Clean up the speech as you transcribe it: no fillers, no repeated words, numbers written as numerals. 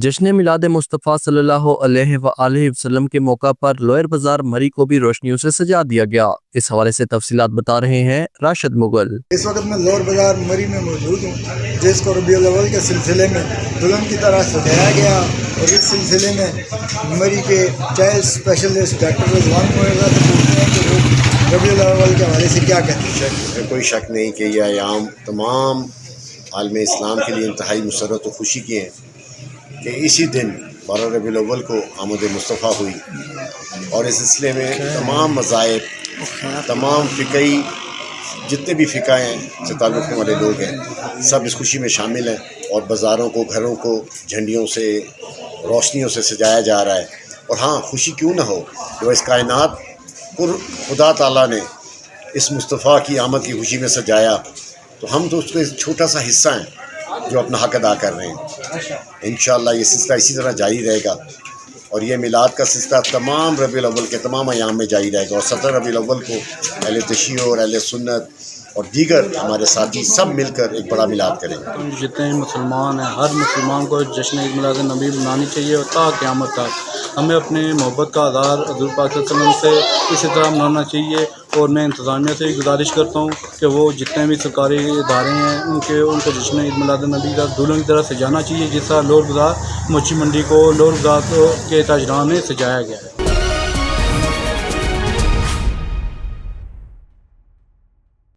جشن میلاد مصطفیٰ صلی اللہ علیہ وآلہ وسلم کے موقع پر لوئر بازار مری کو بھی روشنیوں سے سجا دیا گیا۔ اس حوالے سے تفصیلات بتا رہے ہیں راشد مغل۔ اس وقت میں لوئر بازار مری میں موجود ہوں، جس کو ربیع الاول کے سلسلے میں دلہن کی طرح سجایا گیا، اور اس سلسلے میں مری کے چائلڈ اسپیشلسٹ ڈاکٹر رضوان مویزہ سے پوچھتے ہیں کہ وہ ربیع الاول کے حوالے سے کیا کہتے ہیں۔ کوئی شک نہیں کہ یہ ایام تمام عالم اسلام کے لیے انتہائی مسرت و خوشی کی ہیں کہ اسی دن 12 ربیع الاول کو آمد مصطفیٰ ہوئی، اور اس سلسلے میں تمام مذاہب، تمام فقہی جتنے بھی فقہ ہیں سے تعلق والے لوگ ہیں، سب اس خوشی میں شامل ہیں، اور بازاروں کو، گھروں کو جھنڈیوں سے، روشنیوں سے سجایا جا رہا ہے۔ اور ہاں، خوشی کیوں نہ ہو کہ وہ اس کائنات کو خدا تعالیٰ نے اس مصطفیٰ کی آمد کی خوشی میں سجایا، تو ہم تو اس کا چھوٹا سا حصہ ہیں جو اپنا حق ادا کر رہے ہیں۔ انشاءاللہ یہ سلسلہ اسی طرح جاری رہے گا، اور یہ میلاد کا سلسلہ تمام ربیع الاول کے تمام ایام میں جاری رہے گا، اور 17 ربیع الاول کو اہل تشیع اور اہل سنت اور دیگر ہمارے ساتھی سب مل کر ایک بڑا میلاد کریں گے۔ جتنے مسلمان ہیں، ہر مسلمان کو جشن عید میلاد النبی منانی چاہیے، اور تا قیامت تک ہمیں اپنے محبت کا اظہار حضور پاک صلی اللہ علیہ وسلم سے اسی طرح منانا چاہیے۔ اور میں انتظامیہ سے گزارش کرتا ہوں کہ وہ جتنے بھی سرکاری ادارے ہیں ان کو جشن عید میلاد النبی کا دلہن کی طرح سجانا چاہیے، جس طرح لوئر بازار مچھی منڈی کو لوئر بازار کے تاجران نے سجایا گیا ہے۔